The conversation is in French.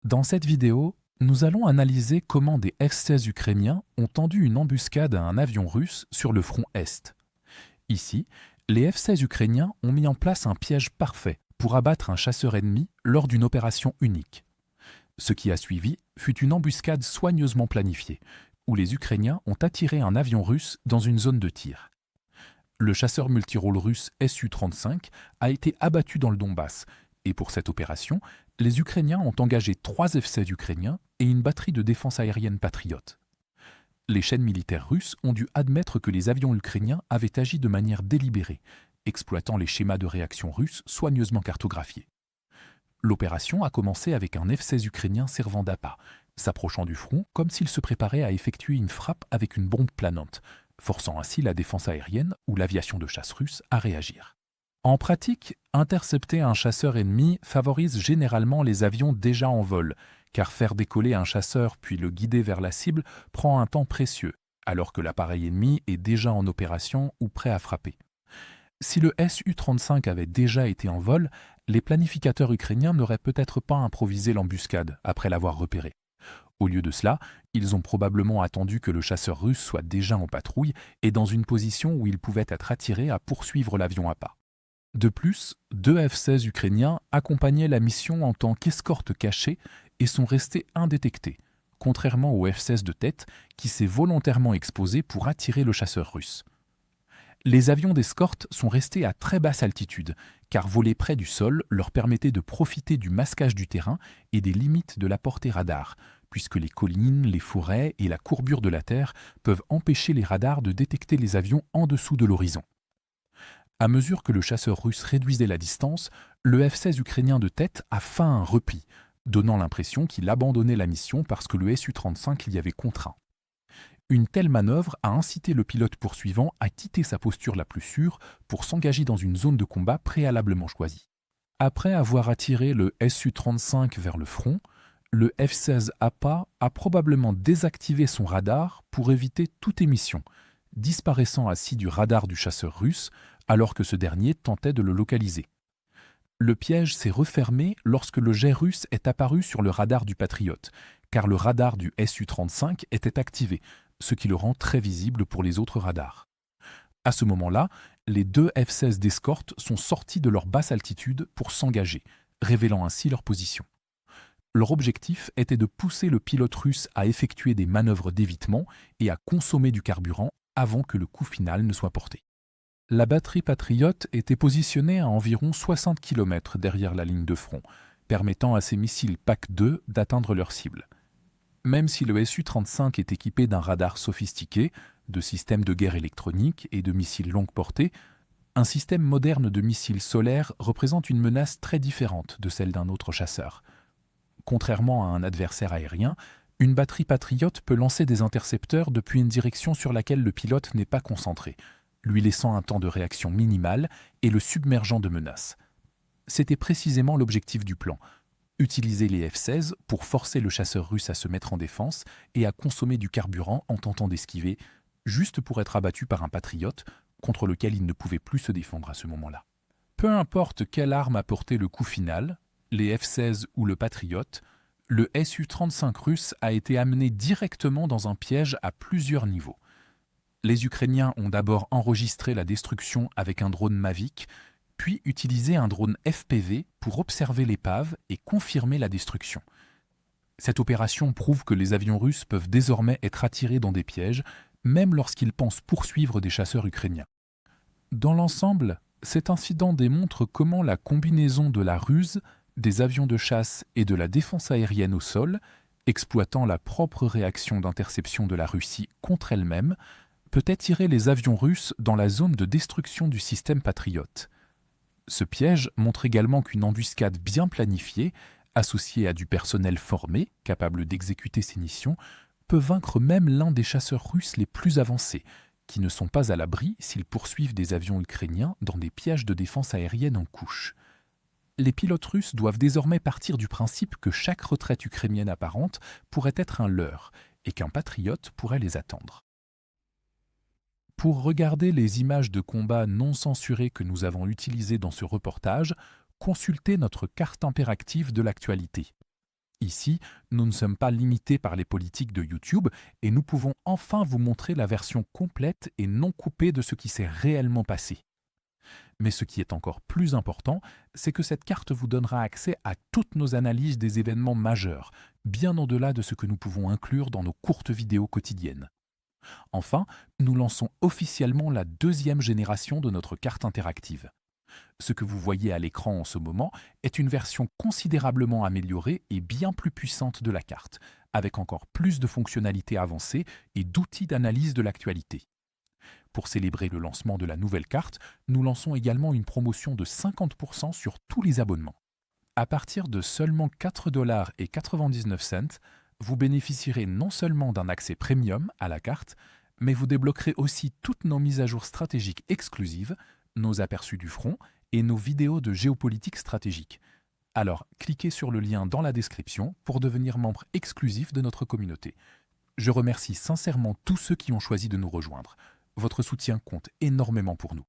Dans cette vidéo, nous allons analyser comment des F-16 ukrainiens ont tendu une embuscade à un avion russe sur le front Est. Ici, les F-16 ukrainiens ont mis en place un piège parfait pour abattre un chasseur ennemi lors d'une opération unique. Ce qui a suivi fut une embuscade soigneusement planifiée, où les Ukrainiens ont attiré un avion russe dans une zone de tir. Le chasseur multirôle russe Su-35 a été abattu dans le Donbass, et pour cette opération, les Ukrainiens ont engagé 3 F-16 ukrainiens et une batterie de défense aérienne patriote. Les chaînes militaires russes ont dû admettre que les avions ukrainiens avaient agi de manière délibérée, exploitant les schémas de réaction russes soigneusement cartographiés. L'opération a commencé avec un F-16 ukrainien servant d'appât, s'approchant du front comme s'il se préparait à effectuer une frappe avec une bombe planante, forçant ainsi la défense aérienne ou l'aviation de chasse russe à réagir. En pratique, intercepter un chasseur ennemi favorise généralement les avions déjà en vol, car faire décoller un chasseur puis le guider vers la cible prend un temps précieux, alors que l'appareil ennemi est déjà en opération ou prêt à frapper. Si le Su-35 avait déjà été en vol, les planificateurs ukrainiens n'auraient peut-être pas improvisé l'embuscade après l'avoir repéré. Au lieu de cela, ils ont probablement attendu que le chasseur russe soit déjà en patrouille et dans une position où il pouvait être attiré à poursuivre l'avion à pas. De plus, 2 F-16 ukrainiens accompagnaient la mission en tant qu'escorte cachée et sont restés indétectés, contrairement au F-16 de tête qui s'est volontairement exposé pour attirer le chasseur russe. Les avions d'escorte sont restés à très basse altitude, car voler près du sol leur permettait de profiter du masquage du terrain et des limites de la portée radar, puisque les collines, les forêts et la courbure de la Terre peuvent empêcher les radars de détecter les avions en dessous de l'horizon. À mesure que le chasseur russe réduisait la distance, le F-16 ukrainien de tête a feint un repli, donnant l'impression qu'il abandonnait la mission parce que le Su-35 l'y avait contraint. Une telle manœuvre a incité le pilote poursuivant à quitter sa posture la plus sûre pour s'engager dans une zone de combat préalablement choisie. Après avoir attiré le Su-35 vers le front, le F-16 APA a probablement désactivé son radar pour éviter toute émission, disparaissant ainsi du radar du chasseur russe alors que ce dernier tentait de le localiser. Le piège s'est refermé lorsque le jet russe est apparu sur le radar du Patriote, car le radar du Su-35 était activé, ce qui le rend très visible pour les autres radars. À ce moment-là, les 2 F-16 d'escorte sont sortis de leur basse altitude pour s'engager, révélant ainsi leur position. Leur objectif était de pousser le pilote russe à effectuer des manœuvres d'évitement et à consommer du carburant avant que le coup final ne soit porté. La batterie patriote était positionnée à environ 60 km derrière la ligne de front, permettant à ces missiles PAC-2 d'atteindre leur cible. Même si le Su-35 est équipé d'un radar sophistiqué, de systèmes de guerre électronique et de missiles longue portée, un système moderne de missiles solaires représente une menace très différente de celle d'un autre chasseur. Contrairement à un adversaire aérien, une batterie patriote peut lancer des intercepteurs depuis une direction sur laquelle le pilote n'est pas concentré, lui laissant un temps de réaction minimal et le submergeant de menaces. C'était précisément l'objectif du plan, utiliser les F-16 pour forcer le chasseur russe à se mettre en défense et à consommer du carburant en tentant d'esquiver, juste pour être abattu par un patriote contre lequel il ne pouvait plus se défendre à ce moment-là. Peu importe quelle arme a porté le coup final, les F-16 ou le patriote, le Su-35 russe a été amené directement dans un piège à plusieurs niveaux. Les Ukrainiens ont d'abord enregistré la destruction avec un drone Mavic, puis utilisé un drone FPV pour observer l'épave et confirmer la destruction. Cette opération prouve que les avions russes peuvent désormais être attirés dans des pièges, même lorsqu'ils pensent poursuivre des chasseurs ukrainiens. Dans l'ensemble, cet incident démontre comment la combinaison de la ruse, des avions de chasse et de la défense aérienne au sol, exploitant la propre réaction d'interception de la Russie contre elle-même, peut attirer les avions russes dans la zone de destruction du système patriote. Ce piège montre également qu'une embuscade bien planifiée, associée à du personnel formé, capable d'exécuter ses missions, peut vaincre même l'un des chasseurs russes les plus avancés, qui ne sont pas à l'abri s'ils poursuivent des avions ukrainiens dans des pièges de défense aérienne en couche. Les pilotes russes doivent désormais partir du principe que chaque retraite ukrainienne apparente pourrait être un leurre et qu'un patriote pourrait les attendre. Pour regarder les images de combat non censurées que nous avons utilisées dans ce reportage, consultez notre carte impérative de l'actualité. Ici, nous ne sommes pas limités par les politiques de YouTube et nous pouvons enfin vous montrer la version complète et non coupée de ce qui s'est réellement passé. Mais ce qui est encore plus important, c'est que cette carte vous donnera accès à toutes nos analyses des événements majeurs, bien au-delà de ce que nous pouvons inclure dans nos courtes vidéos quotidiennes. Enfin, nous lançons officiellement la deuxième génération de notre carte interactive. Ce que vous voyez à l'écran en ce moment est une version considérablement améliorée et bien plus puissante de la carte, avec encore plus de fonctionnalités avancées et d'outils d'analyse de l'actualité. Pour célébrer le lancement de la nouvelle carte, nous lançons également une promotion de 50% sur tous les abonnements. À partir de seulement 4,99 $, vous bénéficierez non seulement d'un accès premium à la carte, mais vous débloquerez aussi toutes nos mises à jour stratégiques exclusives, nos aperçus du front et nos vidéos de géopolitique stratégique. Alors, cliquez sur le lien dans la description pour devenir membre exclusif de notre communauté. Je remercie sincèrement tous ceux qui ont choisi de nous rejoindre. Votre soutien compte énormément pour nous.